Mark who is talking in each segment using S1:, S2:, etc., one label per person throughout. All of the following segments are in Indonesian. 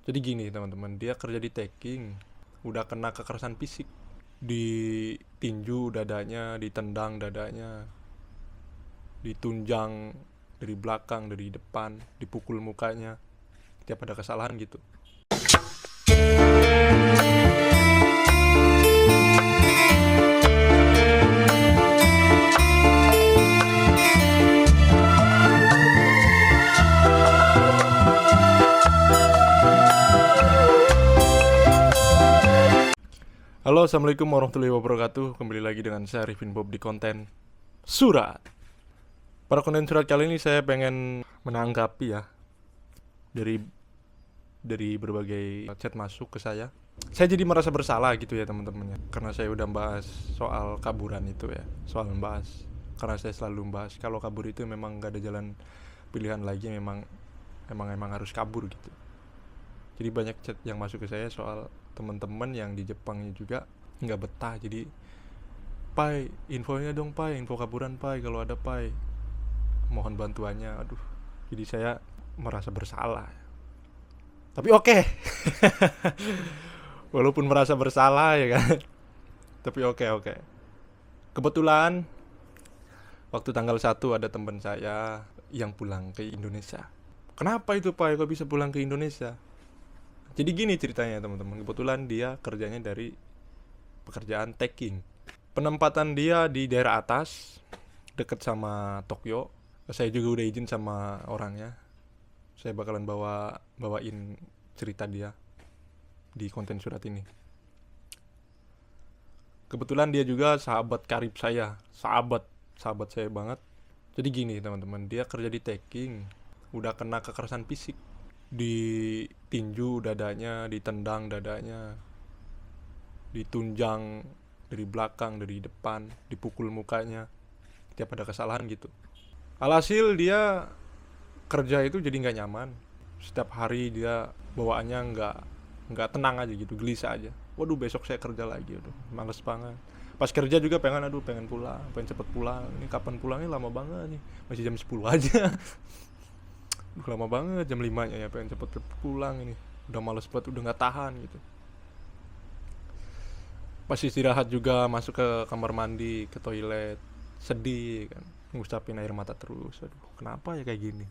S1: Jadi gini teman-teman, dia kerja di tagging, udah kena kekerasan fisik, ditinju dadanya, ditendang dadanya, ditunjang dari belakang, dari depan, dipukul mukanya, tiap ada kesalahan gitu. Halo, assalamualaikum warahmatullahi wabarakatuh. Kembali lagi dengan saya Arifin Bob di konten surat. Pada konten surat kali ini saya pengen menanggapi ya dari berbagai chat masuk ke saya. Saya jadi merasa bersalah gitu ya teman-teman ya, karena saya udah bahas soal kaburan itu ya, soal membahas. Karena saya selalu membahas kalau kabur itu memang gak ada jalan pilihan lagi, memang harus kabur gitu. Jadi banyak chat yang masuk ke saya soal teman-teman yang di Jepangnya juga nggak betah. Jadi, pai, infonya dong pai, info kaburan pai, kalau ada pai, mohon bantuannya. Aduh, jadi saya merasa bersalah. Tapi oke. Walaupun merasa bersalah ya kan. Tapi oke. Kebetulan waktu tanggal 1 ada teman saya yang pulang ke Indonesia. Kenapa itu pai, kok bisa pulang ke Indonesia? Jadi gini ceritanya teman-teman, kebetulan dia kerjanya dari pekerjaan tagging. Penempatan dia di daerah atas, deket sama Tokyo. Saya juga udah izin sama orangnya. Saya bakalan bawain cerita dia di konten surat ini. Kebetulan dia juga sahabat karib saya, sahabat saya banget. Jadi gini teman-teman, dia kerja di tagging, udah kena kekerasan fisik, ditinju dadanya, ditendang dadanya, ditunjang dari belakang, dari depan, dipukul mukanya, tiap ada kesalahan gitu. Alhasil dia kerja itu jadi nggak nyaman. Setiap hari dia bawaannya nggak tenang aja gitu, gelisah aja. Waduh, besok saya kerja lagi, aduh males banget. Pas kerja juga pengen pulang, pengen cepet pulang. Ini kapan pulangnya, lama banget nih, masih jam 10 aja. Duh, lama banget jam 5 nya ya, pengen cepet pulang ini. Udah males banget, udah nggak tahan gitu. Pas istirahat juga masuk ke kamar mandi, ke toilet, sedih kan, ngusapin air mata terus. Aduh, kenapa ya kayak gini?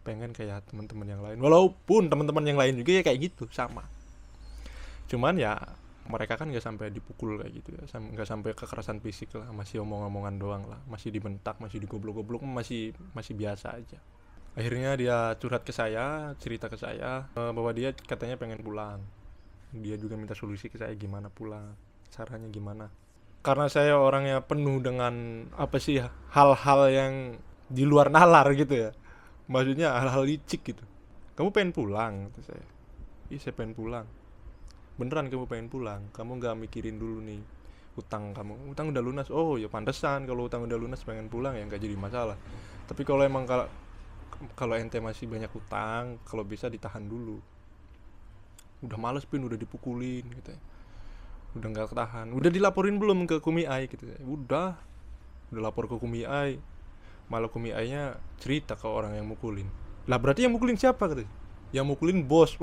S1: Pengen kayak teman-teman yang lain. Walaupun teman-teman yang lain juga ya kayak gitu, sama. Cuman ya mereka kan nggak sampai dipukul kayak gitu ya, nggak sampai kekerasan fisik lah, masih omong-omongan doang lah, masih dibentak, masih digoblok-goblok, masih biasa aja. Akhirnya dia curhat ke saya, cerita ke saya bahwa dia katanya pengen pulang. Dia juga minta solusi ke saya gimana pulang, caranya gimana. Karena saya orangnya penuh dengan apa sih ya, hal-hal yang di luar nalar gitu ya. Maksudnya hal-hal licik gitu. Kamu pengen pulang, kata saya. Ih, saya pengen pulang. Beneran kamu pengen pulang? Kamu nggak mikirin dulu nih utang kamu? Utang udah lunas. Oh ya pantesan, kalau utang udah lunas pengen pulang ya nggak jadi masalah. Tapi kalau emang kalau ente masih banyak utang, kalau bisa ditahan dulu. Udah males pin, udah dipukulin gitu ya, udah nggak ketahan. Udah dilaporin belum ke Kumiai gitu ya? Udah lapor ke Kumiai. Malah Kumiai nya cerita ke orang yang mukulin. Lah berarti yang mukulin siapa katanya? Yang mukulin bos.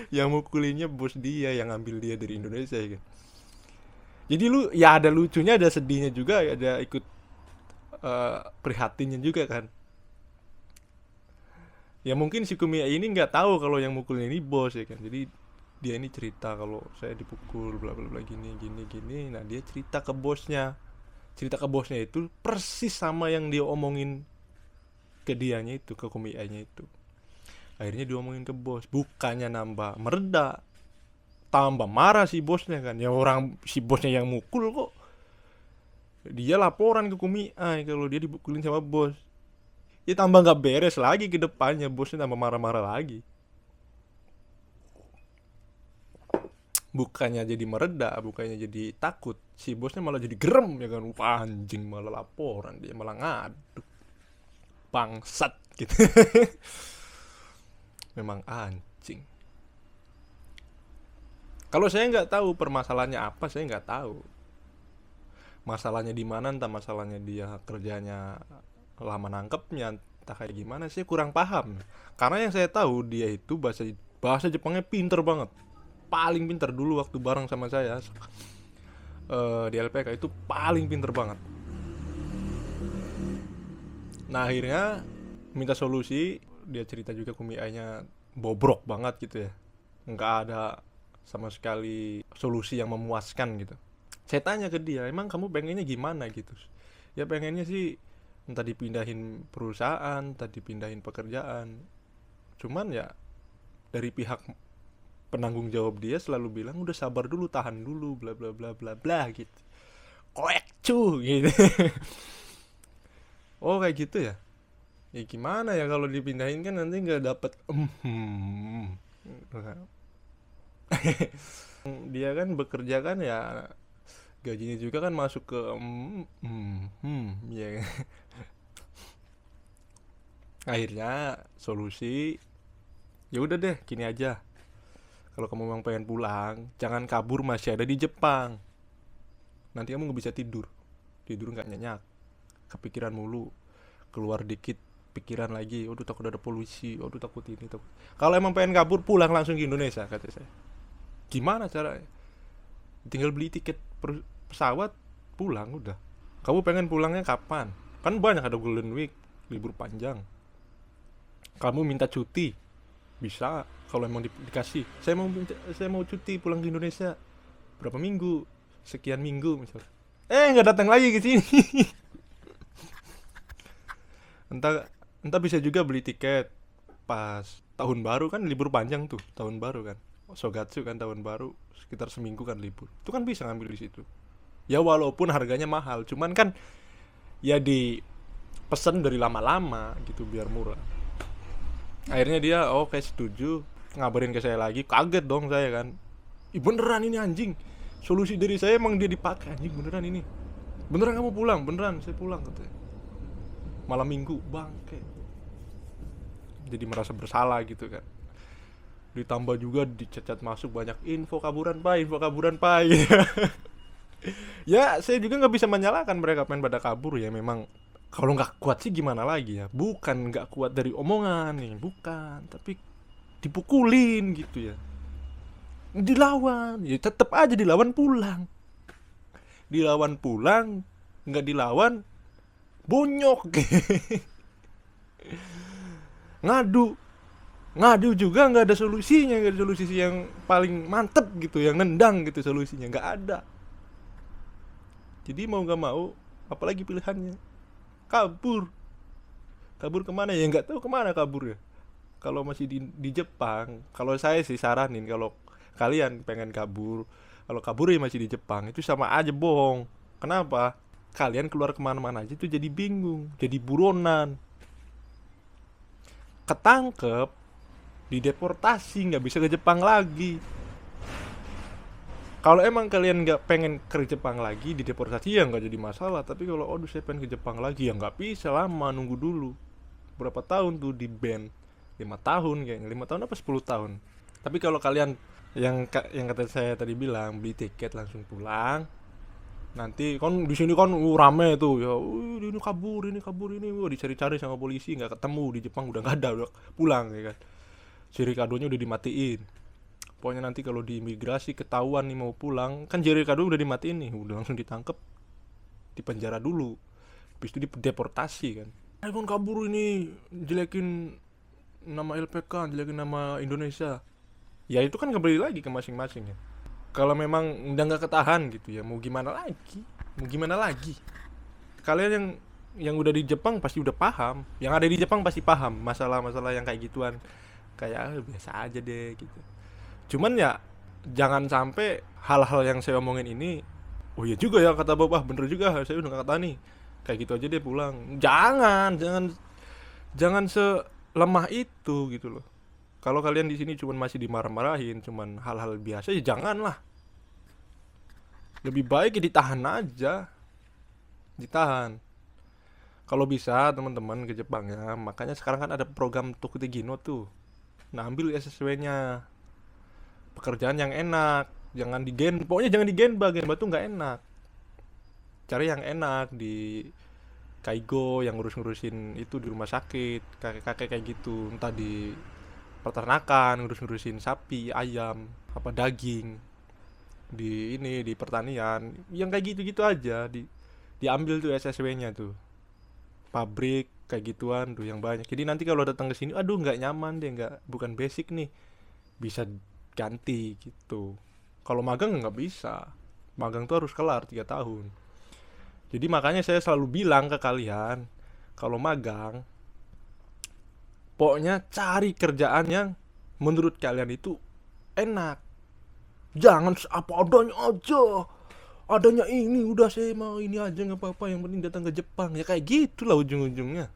S1: Yang mukulinnya bos dia, yang ambil dia dari Indonesia ya kan. Jadi lu ya ada lucunya, ada sedihnya juga, ada ikut prihatinnya juga kan. Ya mungkin si Kumia ini nggak tahu kalau yang mukulin ini bos ya kan. Jadi dia ini cerita kalau saya dipukul bla bla bla gini gini gini. Nah dia cerita ke bosnya, itu persis sama yang dia omongin ke dianya itu, ke Kumia nya itu. Akhirnya diomongin ke bos, bukannya nambah mereda, tambah marah si bosnya kan. Ya orang si bosnya yang mukul kok dia laporan ke Kumia kalau dia dipukulin sama bos. Ya tambah nggak beres lagi ke depannya, bosnya tambah marah-marah lagi. Bukannya jadi mereda, bukannya jadi takut, si bosnya malah jadi gerem ya kan. Wah, anjing, malah laporan, dia malah ngaduk, bangsat gitu. Memang anjing. Kalau saya nggak tahu permasalahannya apa, saya nggak tahu masalahnya di mana. Entah masalahnya dia kerjanya lama nangkepnya, entah kayak gimana, saya kurang paham. Karena yang saya tahu dia itu bahasa bahasa Jepangnya pinter banget, paling pinter dulu waktu bareng sama saya di LPK itu paling pinter banget. Nah akhirnya minta solusi, dia cerita juga kumiainya bobrok banget gitu ya, nggak ada sama sekali solusi yang memuaskan gitu. Saya tanya ke dia, emang kamu pengennya gimana gitu? Ya pengennya sih entah dipindahin perusahaan, entah dipindahin pekerjaan. Cuman ya dari pihak penanggung jawab dia selalu bilang udah sabar dulu, tahan dulu, bla bla bla bla bla gitu. Koek cu gitu. Oh kayak gitu ya. Ya gimana ya kalau dipindahin kan nanti nggak dapet. Dia kan bekerja kan ya gajinya juga kan masuk ke ya. Akhirnya solusi, ya udah deh gini aja, kalau kamu memang pengen pulang jangan kabur, masih ada di Jepang, nanti kamu nggak bisa tidur, tidur nggak nyenyak, kepikiran mulu, keluar dikit pikiran lagi, aduh takut ada polusi, aduh takut ini takut. Kalau emang pengen kabur pulang langsung ke Indonesia kata saya. Gimana caranya? Tinggal beli tiket pesawat pulang udah. Kamu pengen pulangnya kapan? Kan banyak, ada Golden Week, libur panjang. Kamu minta cuti bisa, kalau emang dikasih. Saya mau cuti pulang ke Indonesia berapa minggu, sekian minggu misalnya. Nggak datang lagi ke sini. entah entah bisa juga beli tiket pas tahun baru, kan libur panjang tuh tahun baru kan, Sogatsu kan tahun baru sekitar seminggu kan libur, itu kan bisa ngambil di situ. Ya walaupun harganya mahal, cuman kan ya di pesen dari lama-lama gitu biar murah. Akhirnya dia oke setuju, ngabarin ke saya lagi, kaget dong saya kan. Ih beneran ini anjing, solusi dari saya emang dia dipakai anjing, beneran ini, beneran kamu pulang, beneran saya pulang katanya, malam minggu bangke. Jadi merasa bersalah gitu kan, ditambah juga dicacat masuk banyak info kaburan pak, info kaburan pak. Ya saya juga nggak bisa menyalahkan mereka pengen pada kabur, ya memang kalau nggak kuat sih gimana lagi ya, bukan nggak kuat dari omongan nih, bukan, tapi dipukulin gitu ya, dilawan ya tetap aja dilawan pulang, dilawan pulang, nggak dilawan bonyok. Ngadu, ngadu juga nggak ada solusinya, nggak ada solusi yang paling mantep gitu, yang nendang gitu, solusinya nggak ada. Jadi mau nggak mau, apalagi pilihannya kabur. Kabur kemana ya, nggak tahu kemana kabur ya. Kalau masih di Jepang, kalau saya sih saranin, kalau kalian pengen kabur, kalau kabur ya masih di Jepang, itu sama aja bohong. Kenapa? Kalian keluar kemana-mana aja tuh jadi bingung, jadi buronan, ketangkep, dideportasi, nggak bisa ke Jepang lagi. Kalau emang kalian nggak pengen ke Jepang lagi, dideportasi ya nggak jadi masalah. Tapi kalau aduh saya pengen ke Jepang lagi, ya nggak bisa, lama nunggu dulu. Berapa tahun tuh di ban? 5 tahun kayaknya, 5 tahun apa 10 tahun. Tapi kalau kalian yang kata saya tadi bilang, beli tiket langsung pulang, nanti kan di sini kan rame tuh ya, ini kabur, ini kabur, ini wah dicari-cari sama polisi nggak ketemu, di Jepang udah nggak ada, udah pulang ya kan. Siri kadonya udah dimatiin. Pokoknya nanti kalau di imigrasi ketahuan nih mau pulang, kan Jerry Kado udah dimatiin nih, udah langsung ditangkep, di penjara dulu, habis itu dideportasi kan. Kan kabur ini, jelekin nama LPK, jelekin nama Indonesia. Ya itu kan kembali lagi ke masing-masing ya. Kalau memang udah nggak ketahan gitu ya, mau gimana lagi? Mau gimana lagi? Kalian yang udah di Jepang pasti udah paham, yang ada di Jepang pasti paham masalah-masalah yang kayak gituan. Kayak biasa aja deh gitu. Cuman ya jangan sampai hal-hal yang saya omongin ini, oh iya juga ya kata bapak, bener juga saya udah kata nih, kayak gitu aja deh pulang. Jangan selemah itu gitu loh. Kalau kalian di sini cuman masih dimarah-marahin, cuman hal-hal biasa, ya janganlah. Lebih baik ya ditahan aja, ditahan. Kalau bisa teman-teman ke Jepang ya, makanya sekarang kan ada program Tokutegino tuh. Nah ambil SSW-nya, pekerjaan yang enak, jangan pokoknya jangan di Genba tuh nggak enak. Cari yang enak di Kaigo yang ngurus-ngurusin itu di rumah sakit, kakek-kakek kayak gitu, entah di peternakan ngurus-ngurusin sapi, ayam, apa daging, di ini di pertanian, yang kayak gitu-gitu aja diambil tuh SSW-nya tuh. Pabrik kayak gituan tuh yang banyak. Jadi nanti kalau datang ke sini, aduh nggak nyaman deh, nggak bukan basic nih, bisa ganti gitu. Kalau magang nggak bisa. Magang tuh harus kelar 3 tahun. Jadi makanya saya selalu bilang ke kalian, kalau magang, pokoknya cari kerjaan yang menurut kalian itu enak. Jangan apa adanya aja. Adanya ini udah saya mau ini aja nggak apa-apa, yang penting datang ke Jepang. Ya kayak gitulah ujung-ujungnya.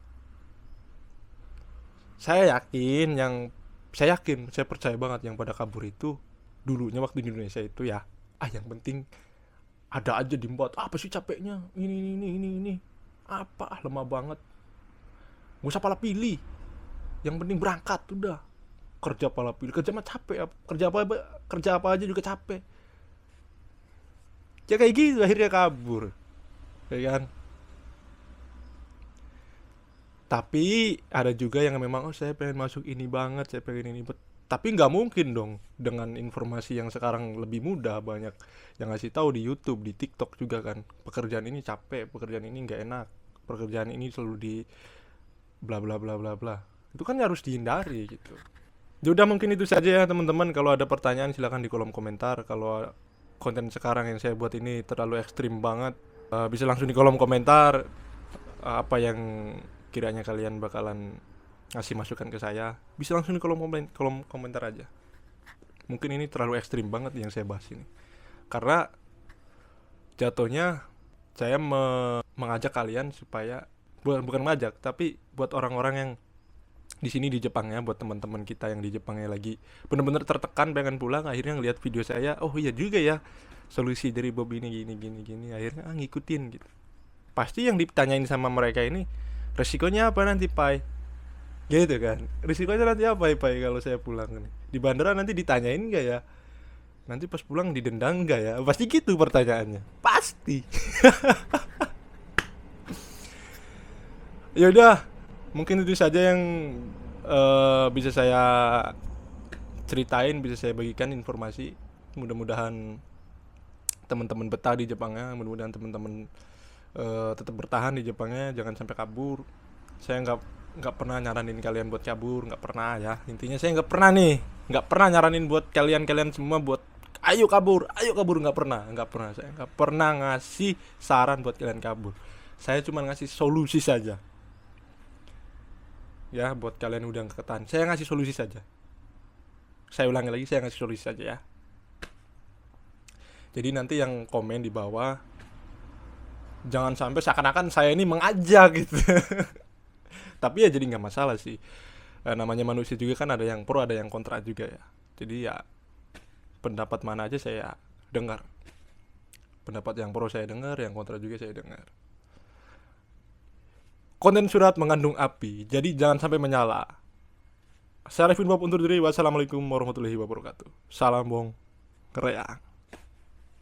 S1: Saya yakin yang saya percaya banget yang pada kabur itu dulunya waktu di Indonesia itu ya. Yang penting ada aja di mbot. Apa sih capeknya? Ini. Apa lemah banget. Gak usah pala pilih. Yang penting berangkat udah. Kerja pala pilih, kerja mah capek. Kerja apa aja juga capek. Ya kayak gitu akhirnya kabur. Ya kan? Tapi ada juga yang memang saya pengen masuk ini banget, saya pengen ini. Tapi nggak mungkin dong dengan informasi yang sekarang lebih mudah, banyak yang ngasih tahu di YouTube, di TikTok juga kan. Pekerjaan ini capek, pekerjaan ini nggak enak, pekerjaan ini selalu di bla bla bla bla bla. Itu kan harus dihindari gitu. Ya udah mungkin itu saja ya teman-teman. Kalau ada pertanyaan silahkan di kolom komentar. Kalau konten sekarang yang saya buat ini terlalu ekstrim banget, bisa langsung di kolom komentar apa yang kiranya kalian bakalan ngasih masukan ke saya. Bisa langsung di kolom komentar aja. Mungkin ini terlalu ekstrim banget yang saya bahas ini, karena jatuhnya saya mengajak kalian supaya bukan mengajak, tapi buat orang-orang yang di sini di Jepang ya, buat teman-teman kita yang di Jepang yang lagi bener-bener tertekan pengen pulang, akhirnya ngelihat video saya, oh iya juga ya solusi dari Bob ini gini, akhirnya ngikutin gitu. Pasti yang ditanyain sama mereka ini, resikonya apa nanti Pai, gitu kan, risikonya nanti apa Pai kalau saya pulang nih di bandara, nanti ditanyain gak ya, nanti pas pulang didendang gak ya, pasti gitu pertanyaannya pasti. Ya udah, mungkin itu saja yang bisa saya ceritain, bisa saya bagikan informasi. Mudah-mudahan teman-teman betah di Jepangnya, mudah-mudahan teman-teman tetap bertahan di Jepangnya, jangan sampai kabur. Saya nggak pernah nyaranin kalian buat kabur, nggak pernah ya. Intinya saya nggak pernah nyaranin buat kalian semua buat ayo kabur, nggak pernah. Saya nggak pernah ngasih saran buat kalian kabur. Saya cuma ngasih solusi saja. Ya, buat kalian udah ketahan, saya ngasih solusi saja. Saya ulangi lagi, saya ngasih solusi saja ya. Jadi nanti yang komen di bawah jangan sampai seakan-akan saya ini mengajak gitu. Tapi ya jadi nggak masalah sih. Namanya manusia juga kan, ada yang pro ada yang kontra juga ya. Jadi ya pendapat mana aja saya dengar. Pendapat yang pro saya dengar, yang kontra juga saya dengar. Konten surat mengandung api, jadi jangan sampai menyala. Saya Arifin Bob undur diri. Wassalamualaikum warahmatullahi wabarakatuh. Salam bong, kereang.